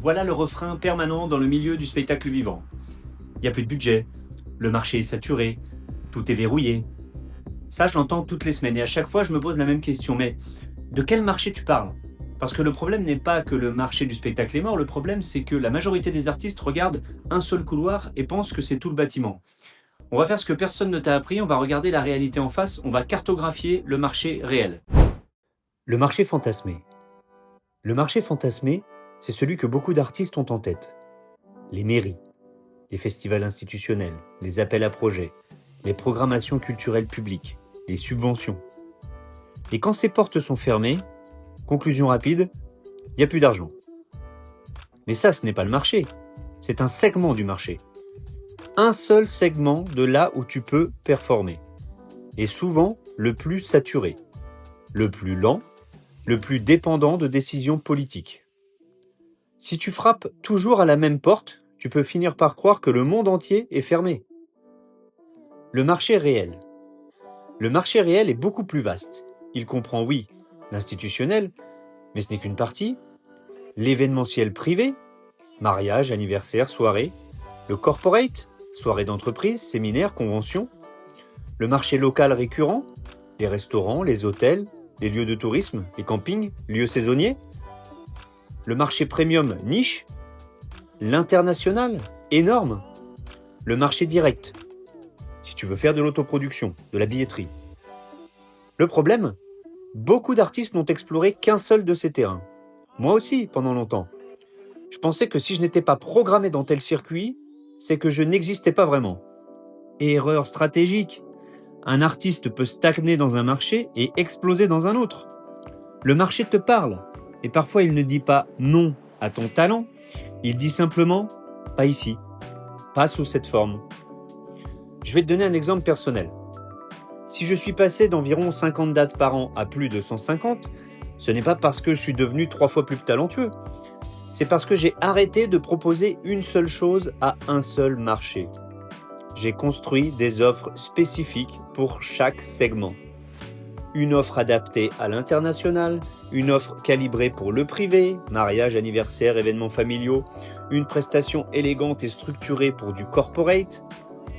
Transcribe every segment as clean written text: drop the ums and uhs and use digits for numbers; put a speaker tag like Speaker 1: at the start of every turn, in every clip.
Speaker 1: Voilà le refrain permanent dans le milieu du spectacle vivant. Il n'y a plus de budget, le marché est saturé, tout est verrouillé. Ça, je l'entends toutes les semaines et à chaque fois, je me pose la même question. Mais de quel marché tu parles? Parce que le problème n'est pas que le marché du spectacle est mort, le problème c'est que la majorité des artistes regardent un seul couloir et pensent que c'est tout le bâtiment. On va faire ce que personne ne t'a appris, on va regarder la réalité en face, on va cartographier le marché réel.
Speaker 2: Le marché fantasmé. Le marché fantasmé, c'est celui que beaucoup d'artistes ont en tête. Les mairies, les festivals institutionnels, les appels à projets, les programmations culturelles publiques, les subventions. Et quand ces portes sont fermées, conclusion rapide, il n'y a plus d'argent. Mais ça, ce n'est pas le marché, c'est un segment du marché. Un seul segment de là où tu peux performer. Et souvent le plus saturé, le plus lent, le plus dépendant de décisions politiques. Si tu frappes toujours à la même porte, tu peux finir par croire que le monde entier est fermé. Le marché réel. Le marché réel est beaucoup plus vaste. Il comprend, oui, l'institutionnel, mais ce n'est qu'une partie, l'événementiel privé, mariage, anniversaire, soirée, le corporate, soirée d'entreprise, séminaire, convention, le marché local récurrent, les restaurants, les hôtels, les lieux de tourisme, les campings, lieux saisonniers, le marché premium niche, l'international énorme, le marché direct, si tu veux faire de l'autoproduction, de la billetterie. Le problème, beaucoup d'artistes n'ont exploré qu'un seul de ces terrains. Moi aussi, pendant longtemps. Je pensais que si je n'étais pas programmé dans tel circuit, c'est que je n'existais pas vraiment. Erreur stratégique. Un artiste peut stagner dans un marché et exploser dans un autre. Le marché te parle, et parfois il ne dit pas non à ton talent, il dit simplement pas ici, pas sous cette forme. Je vais te donner un exemple personnel. Si je suis passé d'environ 50 dates par an à plus de 150, ce n'est pas parce que je suis devenu 3 fois plus talentueux, c'est parce que j'ai arrêté de proposer une seule chose à un seul marché. J'ai construit des offres spécifiques pour chaque segment. Une offre adaptée à l'international, une offre calibrée pour le privé, mariage, anniversaire, événements familiaux, une prestation élégante et structurée pour du corporate,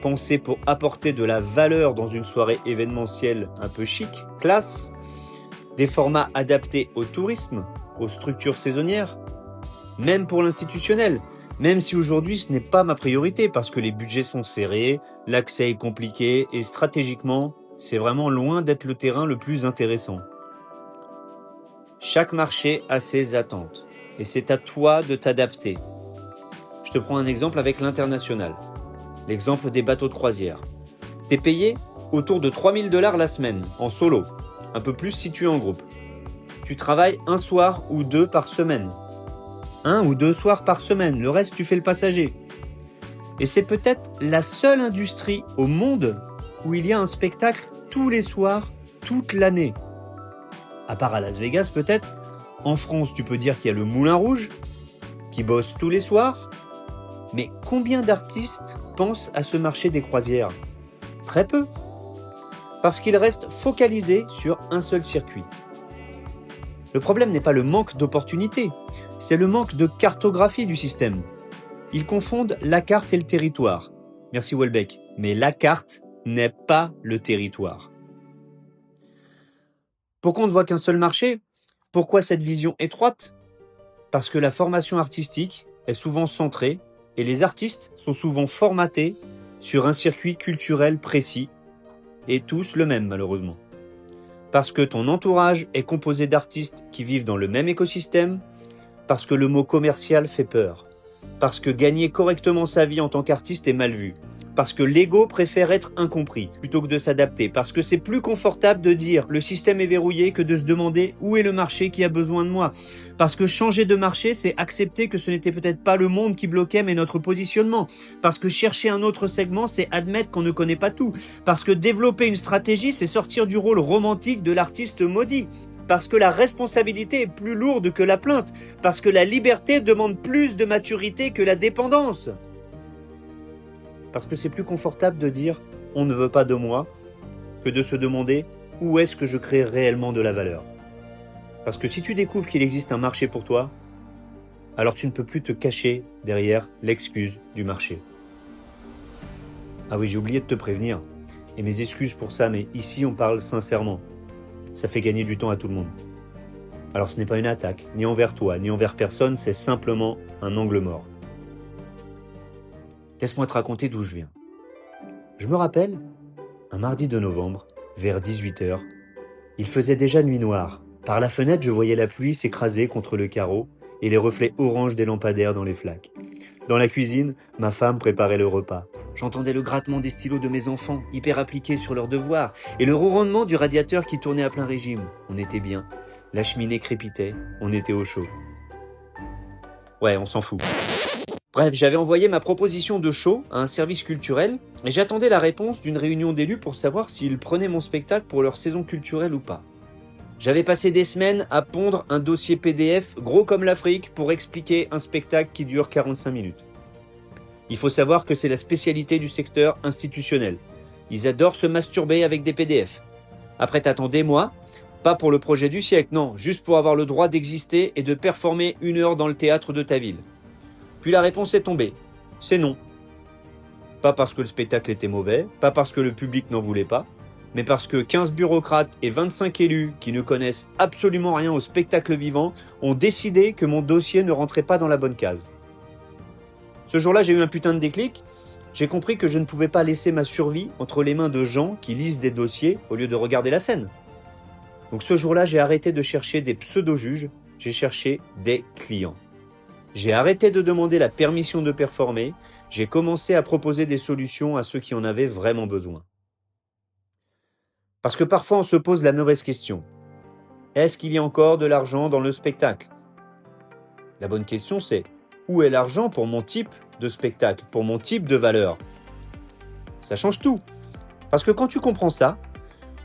Speaker 2: pensée pour apporter de la valeur dans une soirée événementielle un peu chic, classe, des formats adaptés au tourisme, aux structures saisonnières, même pour l'institutionnel. Même si aujourd'hui ce n'est pas ma priorité parce que les budgets sont serrés, l'accès est compliqué et stratégiquement, c'est vraiment loin d'être le terrain le plus intéressant. Chaque marché a ses attentes et c'est à toi de t'adapter. Je te prends un exemple avec l'international, l'exemple des bateaux de croisière. T'es payé autour de 3 000 $ la semaine en solo, un peu plus si tu es en groupe. Tu travailles un soir ou deux par semaine. 1 ou 2 soirs par semaine, le reste tu fais le passager. Et c'est peut-être la seule industrie au monde où il y a un spectacle tous les soirs, toute l'année. À part à Las Vegas peut-être, en France tu peux dire qu'il y a le Moulin Rouge, qui bosse tous les soirs. Mais combien d'artistes pensent à ce marché des croisières? Très peu. Parce qu'ils restent focalisés sur un seul circuit. Le problème n'est pas le manque d'opportunités, c'est le manque de cartographie du système. Ils confondent la carte et le territoire. Merci Houellebecq. Mais la carte n'est pas le territoire. Pourquoi on ne voit qu'un seul marché? Pourquoi cette vision étroite? Parce que la formation artistique est souvent centrée et les artistes sont souvent formatés sur un circuit culturel précis et tous le même malheureusement. Parce que ton entourage est composé d'artistes qui vivent dans le même écosystème, parce que le mot commercial fait peur, parce que gagner correctement sa vie en tant qu'artiste est mal vu, parce que l'ego préfère être incompris plutôt que de s'adapter, parce que c'est plus confortable de dire le système est verrouillé que de se demander où est le marché qui a besoin de moi, parce que changer de marché c'est accepter que ce n'était peut-être pas le monde qui bloquait mais notre positionnement, parce que chercher un autre segment c'est admettre qu'on ne connaît pas tout, parce que développer une stratégie c'est sortir du rôle romantique de l'artiste maudit, parce que la responsabilité est plus lourde que la plainte, parce que la liberté demande plus de maturité que la dépendance. Parce que c'est plus confortable de dire « on ne veut pas de moi » que de se demander « où est-ce que je crée réellement de la valeur ?» Parce que si tu découvres qu'il existe un marché pour toi, alors tu ne peux plus te cacher derrière l'excuse du marché. Ah oui, j'ai oublié de te prévenir. Et mes excuses pour ça, mais ici on parle sincèrement. Ça fait gagner du temps à tout le monde. Alors ce n'est pas une attaque, ni envers toi, ni envers personne, c'est simplement un angle mort. Laisse-moi te raconter d'où je viens. Je me rappelle, un mardi de novembre, vers 18h, il faisait déjà nuit noire. Par la fenêtre, je voyais la pluie s'écraser contre le carreau et les reflets orange des lampadaires dans les flaques. Dans la cuisine, ma femme préparait le repas. J'entendais le grattement des stylos de mes enfants, hyper appliqués sur leurs devoirs, et le ronronnement du radiateur qui tournait à plein régime. On était bien. La cheminée crépitait, on était au chaud. Ouais, on s'en fout. Bref, j'avais envoyé ma proposition de show à un service culturel et j'attendais la réponse d'une réunion d'élus pour savoir s'ils prenaient mon spectacle pour leur saison culturelle ou pas. J'avais passé des semaines à pondre un dossier PDF gros comme l'Afrique pour expliquer un spectacle qui dure 45 minutes. Il faut savoir que c'est la spécialité du secteur institutionnel. Ils adorent se masturber avec des PDF. Après, t'attends des mois, pas pour le projet du siècle, non, juste pour avoir le droit d'exister et de performer 1 heure dans le théâtre de ta ville. Puis la réponse est tombée. C'est non. Pas parce que le spectacle était mauvais, pas parce que le public n'en voulait pas, mais parce que 15 bureaucrates et 25 élus qui ne connaissent absolument rien au spectacle vivant ont décidé que mon dossier ne rentrait pas dans la bonne case. Ce jour-là, j'ai eu un putain de déclic. J'ai compris que je ne pouvais pas laisser ma survie entre les mains de gens qui lisent des dossiers au lieu de regarder la scène. Donc ce jour-là, j'ai arrêté de chercher des pseudo-juges, j'ai cherché des clients. J'ai arrêté de demander la permission de performer, j'ai commencé à proposer des solutions à ceux qui en avaient vraiment besoin. Parce que parfois on se pose la mauvaise question. Est-ce qu'il y a encore de l'argent dans le spectacle ? La bonne question c'est, où est l'argent pour mon type de spectacle, pour mon type de valeur ? Ça change tout. Parce que quand tu comprends ça,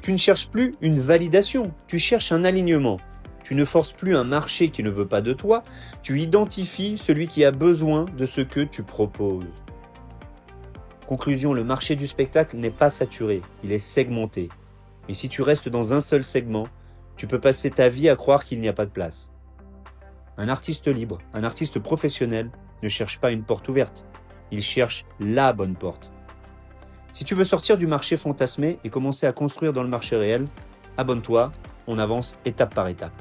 Speaker 2: tu ne cherches plus une validation, tu cherches un alignement. Tu ne forces plus un marché qui ne veut pas de toi, tu identifies celui qui a besoin de ce que tu proposes. Conclusion, le marché du spectacle n'est pas saturé, il est segmenté. Et si tu restes dans un seul segment, tu peux passer ta vie à croire qu'il n'y a pas de place. Un artiste libre, un artiste professionnel ne cherche pas une porte ouverte, il cherche la bonne porte. Si tu veux sortir du marché fantasmé et commencer à construire dans le marché réel, abonne-toi, on avance étape par étape.